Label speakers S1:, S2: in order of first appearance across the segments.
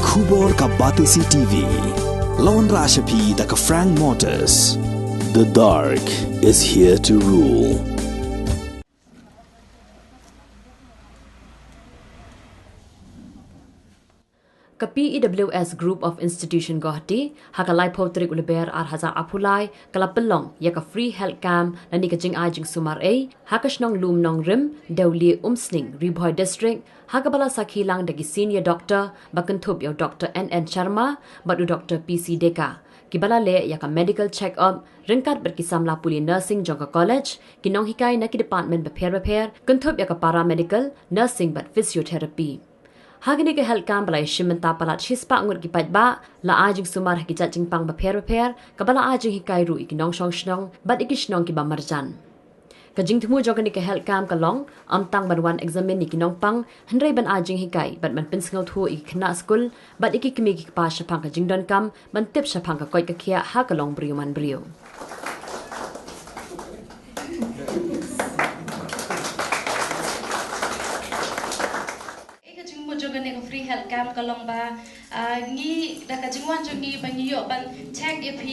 S1: Khubor ka Batisi TV. Lawan Rashapi da ka Frank Motors. The dark is here to rule.
S2: Ka PEWS Group of Institution Guwahati hakalai potrik uleber ar hazar apulai kala pelong ya ka free health cam lani ka jing ai jing sumar a hakashnong lum nong rim dawli umsning riboy district hakabala sakhilang dagi senior doctor bakantup yo Dr. N.N. Sharma badu Dr. P.C. Deka kibala le ya ka medical check up ringkat berkisam lapuli nursing jongka college kinong hikai na ki department beper kantup ya ka paramedical nursing but physiotherapy Hagini ke health camp balai Jingmyntoi Palat hispa Ngut ki Paidbah la ajing sumar hikijat jingpang beper kabala ajing hikai ru ikinong shnong bat ikishnong ki bamarjan kajing thumu jogani ke health camp kalong amtang banwan examine ikinong pang hendrai ban ajing hikai bat man pensingal thu ikna school bat ikikimi ki pa shapang ka jingdon kam ban tip shapang ka koi ka khia ha kalong briuman briu
S3: free health camp kalong ba ngi da ka jingwan jongi bangi yo ban check if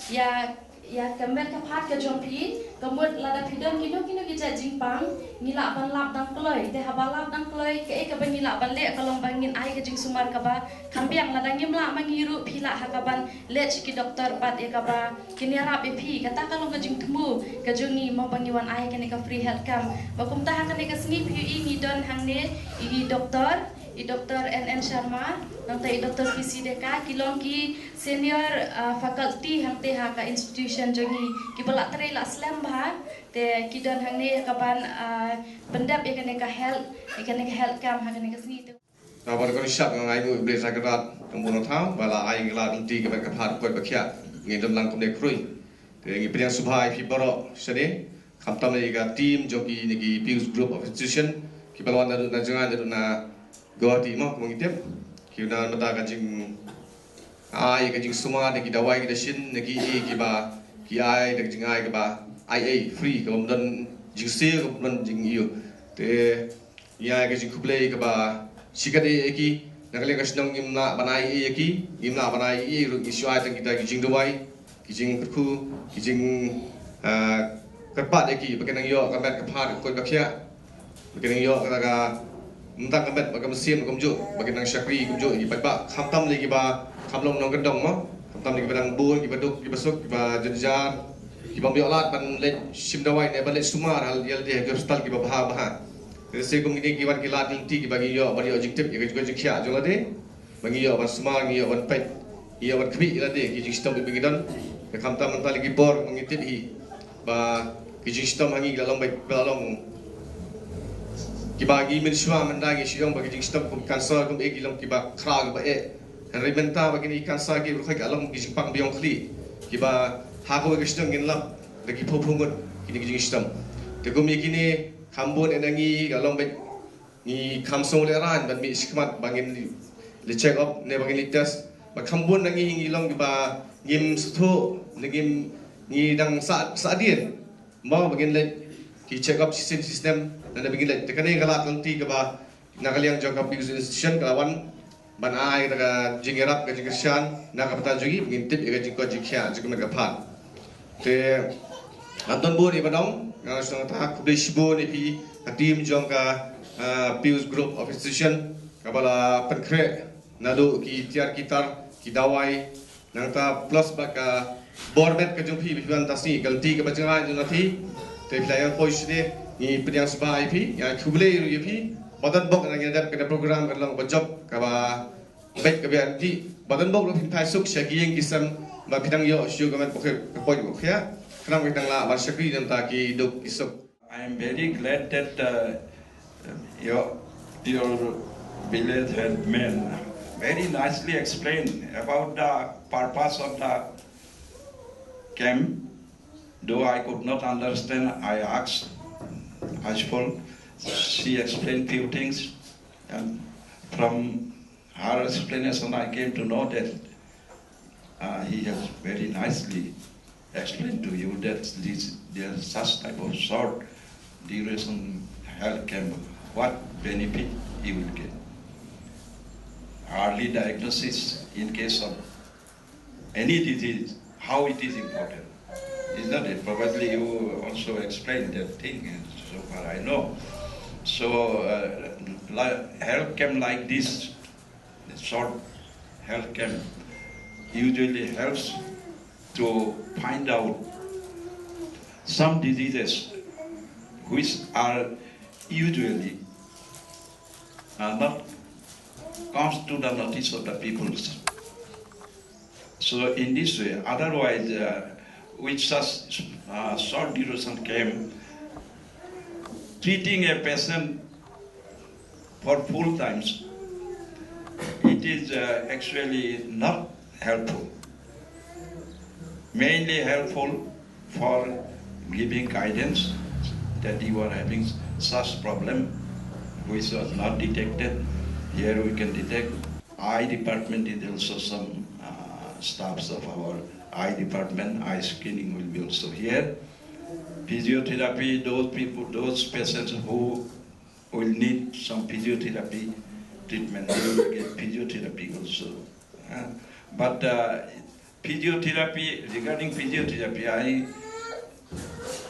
S3: ya kamet ka phat ka jong phi kamut la da phidon kino ki ja jingpang ngi la ban lap dang kloi te ha ba lap dang kloi ke ka ban ngi la ban le kalong bangin ai ka jing sumar ka ba khambiang la dang la mangi ru phi la ha ka ban le chiki doctor pat e ka ba kini rap e phi kata kalong ka jing thumu ka jongi mo bangi wan ai ka ne ka free health camp ba kum ta ha ka ne ka sngi phi ngi don hang ne doctor Dr. N.N. Sharma, nanti Dr. P.C. Deka, kilong ki senior faculty hang te ha ka institution jongi ki balak terai la slam bah te ki don hang ne kapan pendap ya ka health camp ha ka sini tu.
S4: Nabar ko siap ngai mu iblis sakarat kembuno thau bala ai ngla ti ka ka phat ko bakya ngi dam lang kom ne krui te ngi priang subhai fi baro sene khamtam ne ga team joki ni ki Pews Group of Institution ki balwan na jangan na Guwahati mo mengitip kita mata kajing ai kajing semua neki dawai kita shin neki ki ba ki ai kajing ai ke ba IA free kemudian jing se kemudian jing iyo te ya kajing kublai ke ba sikat ki nakale kasnong imna banai ki imna banai ru isyai tang kita kajing dawai kajing perku kajing kerpat ki bakenang yo kamet kepat ko bakya bakenang yo kata Mentang kamet bagam mesin bagam juk bagi nang syakri kum juk di Paidbah khamtam lagi ba khamlong nong gendong mo khamtam lagi badang bul ki baduk ki basuk ki ba jenjar ki bang biolat ban let sim dawai ne ban let sumar hal yel de hospital ki ba baha se kum ni ki wan ki lat ti ki bagi yo bagi yo jiktip ki juga jikya jola de bagi yo ban sumar ngi yo ban pet yo ban kbi la de ki jistom bi don ke khamtam mental lagi bor ngitip hi ba ki jistom hangi lalong bai lalong kibagi mensyua mendagi siang bagi jing stop kum kansa kum egilong kiba kra ba henry menta bagi ni kansa ki rukhai along jing pang biong khli kiba hago ge stong ngin lap lagi phophungut kini jing stom te kum yakini khambon enangi along be ni khamsong le ran ban mi skmat bangin le check up ne bangin li test ba khambon nangi ngilong kiba ngim sutho ngim ni dang sa dien mau bangin le ki check up system dan begini leh. Tekani kalau nanti keba nakaliang jangka Pews institution kalawan banai daga jingerap ke jingkersian nak kapta jugi mengintip ke jingko jingkia juga mereka pat. Te Anton Bun ibadong yang sedang tahap kubli shibun ipi tim jangka Pews Group of Institution kabala penkre nadu ki tiar kitar ki dawai nangta plus baka borbet ke jumpi biban tasni galti ke bajangan junati te pelayan poisde ni pediang sebab IP yang kubli IP badan bok yang ada kena program kerlang berjob kaba baik kebian ti badan bok lebih pasuk syagi yang kisam ba bidang yo syu gaman pokok kepoi bok ya kerang bidang la bar syakri dan taki duk isuk.
S5: I am very glad that your village headman very nicely explained about the purpose of the camp. Though I could not understand, I asked Ashful. She explained few things, and from her explanation, I came to know that he has very nicely explained to you that there's such type of short duration health camp, what benefit he will get. early diagnosis in case of any disease, how it is important. Isn't it? Probably you also explained that thing, so far I know. So health camp like this, short health camp, usually helps to find out some diseases which are usually not comes to the notice of the peoples. So in this way, otherwise, with such short duration camp, treating a patient for full times, it is actually not helpful. Mainly helpful for giving guidance that you are having such problem which was not detected. Here we can detect. Eye department is also some staffs of our eye department. Eye screening will be also here. Physiotherapy, those patients who will need some physiotherapy treatment, they will get physiotherapy also. But physiotherapy, regarding physiotherapy, I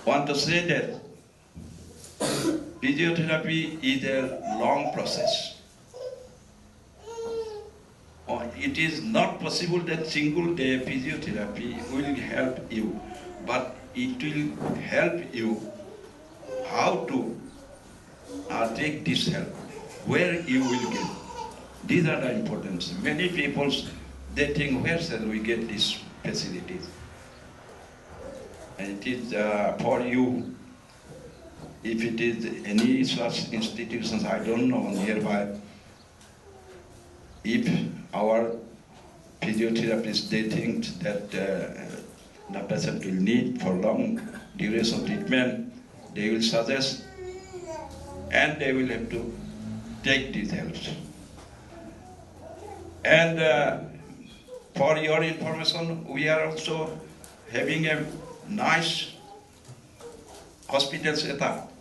S5: want to say that physiotherapy is a long process. It is not possible that single day physiotherapy will help you, but it will help you how to take this help, where you will get. These are the importance. Many people, they think, where shall we get these facilities? And it is for you. If it is any such institutions, I don't know, nearby, if our physiotherapists, they think that the patient will need for long duration treatment, they will suggest, and they will have to take these helps. And for your information, we are also having a nice hospital setup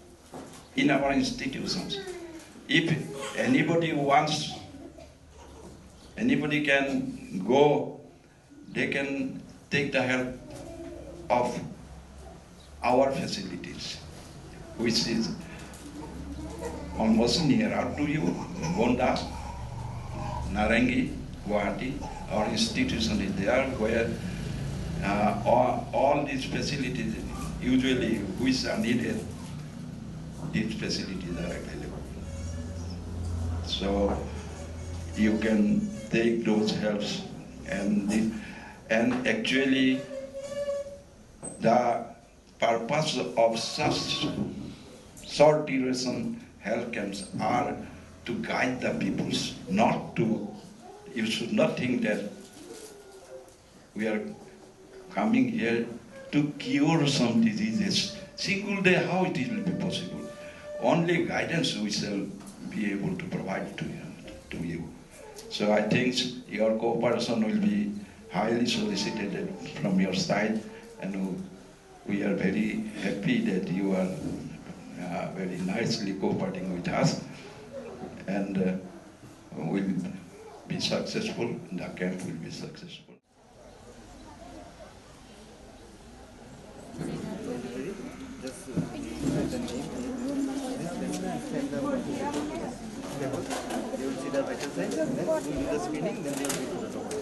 S5: in our institutions. If anybody wants, anybody can go, they can take the help of our facilities, which is almost near out to you, Gonda, Narangi, Guwahati. Our institution is there where all these facilities, usually which are needed, these facilities are available. So you can take those helps, and actually the purpose of such short duration health camps are to guide the peoples, not to, you should not think that we are coming here to cure some diseases. Single day, how it will be possible? Only guidance we shall be able to provide to you. So I think your cooperation will be highly solicited from your side, and we are very happy that you are very nicely cooperating with us, and will be successful, the camp will be successful.
S6: They will see the vital signs, and then we'll do the screening, then they will be to the doctor.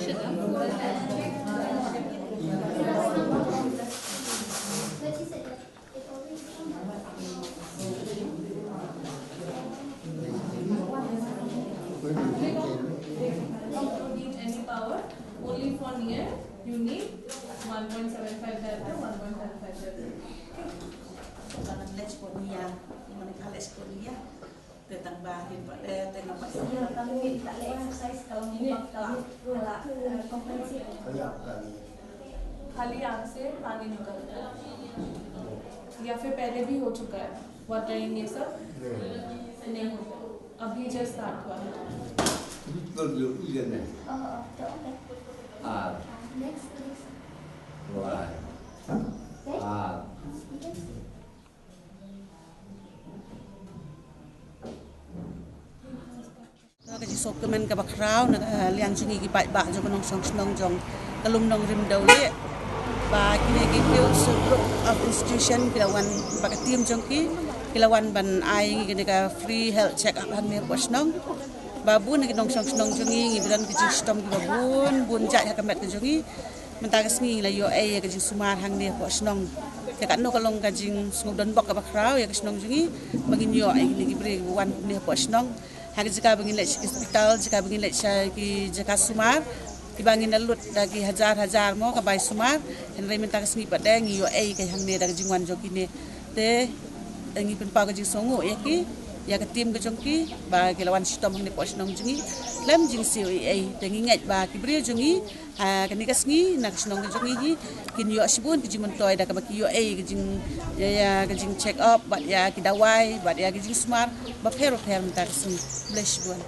S7: Any power, only for near you need 1.75 delta, 1.75 delta.
S8: Let's go near, let's go near. Tetambahin pada tengah
S9: kami tak boleh exercise kalau kami komprehensif.
S7: खाली आग से पानी निकलता है या फिर पहले भी हो चुका है वाटरिंग ये सब नहीं होता अभी जस्ट स्टार्ट हुआ है
S9: Next.
S8: Kaji sokemen ka bakrau na liang jungi ki Paidbah jo nong song snong jong kalum nong rim dau le ba kini ki Pews group of institution kilawan ba ka team jong ki kilawan ban ai ki ka free health check up han me pos nong babun ki nong song snong jungi ngi bidan ki system ki babun jai ha ka met ki jungi menta ka sngi la yo ai ka jing sumar hang ne pos nong ya kan no kalong ka jing sngodon bok ka bakrau ya ka snong jungi bangin yo ai ni ki bre wan ne pos nong Hari jika bangin lek hospital, jika bangin lek ki jaka sumar, ki bangin nalut dagi hajar mo ka bai sumar, henry minta ka sngi padeng yo ai ka hamne dagi jingwan jokine te ngi pen pa ka jing songo ya ki ya ka tim ka jongki ba ki lawan sistem hang ne pos nong jingi lem jing siu ai te ngi ngai ba ki bre jongi ha ka ni ka sngi na ka snong ka jongi hi kin yo sibun ki Jingmyntoi da ka ba ki yo ai ka jing ya ka jing check up ba ya ki dawai ba ya ki jing sumar ba pero minta ka sngi bless buan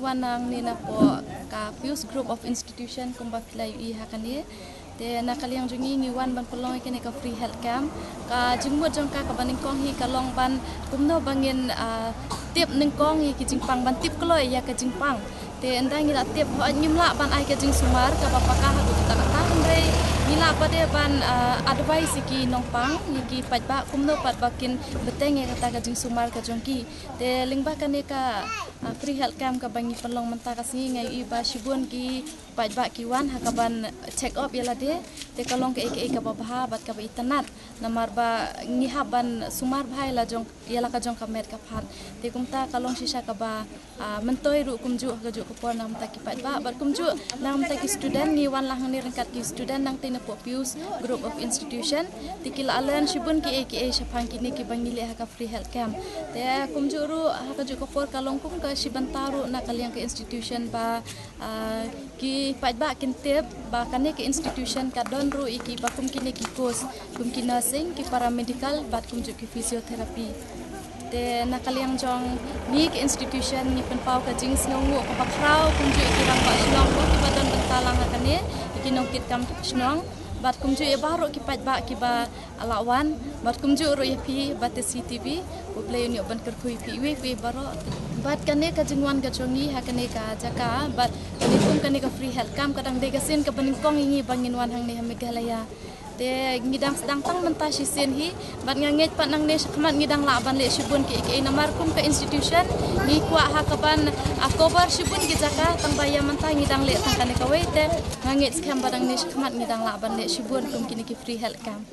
S3: Wanang ni na po ka Pews group of institution kumba filay hakani te nakaliang jungi ngiwan ban kolong ikene ka free health camp ka jingmut jong ka baning kong hi kalong ban kumno bangin tip ning kong hi ki jingpang ban tip kloi ya ka jingpang te endang ngila tip ho nyimla ban ai ka jing sumar ka bapaka ha ta ta ndai ngila pade ban advice ki nongpang ki Paidbah kumno pat bakin beteng ya kata ka jing sumar ka jongki te lingba kane ka free health camp ka bangi pelong menta ka singi ngai iba shibun ki Paidbah ki wan ha ka ban check up yala de te kalong ke ka babha bat ka itanat namar ba ngiha ban sumar bhai la jong yala ka jong ka met ka phat te kumta kalong sisa ka ba mentoi ru kumju ka ju ko por nam ta ki Paidbah bat kumju nam ta ki student ni wan lang ni rengkat ki student nang te po Pews group of institution tikila alen shibun ki shapang ki ni ki bangile ha ka free health camp te kumju ru ha ka ju ko por kalong kum ka shibantaru na kaliang ke institution ba ki Paidbah kintip ba kane ke institution ka don ru iki ba kum ki ni ki course kum ki nursing ki paramedical bat kum ju ki physiotherapy te nakaliang jong ni ke institution ni penpau ka jing snongu ko bakrau kum ju ki rang ba snong ko ki badan bentalang kane ki nong kit kam snong bat kumju ya baru ki Paidbah ki ba alawan bat kumju ro ya pi bat CCTV bu play ni ban kerkhui pi we baru bat kane ka jingwan ka chongi ha kane ka jaka bat kane kum kane ka free health kam kadang de ka sin ka baningkong ingi bangin wan hang ni Meghalaya te ngidang sedang tang mentah sisen hi bat nganget pat nang ne sakmat ngidang laban le shibun ki namar kum ka institution ni kwa ha kaban akobar shibun ki jaka tang baya mentah ngidang le tang kane ka we te nganget skam badang ne sakmat ngidang laban le shibun kum kini ki free health camp.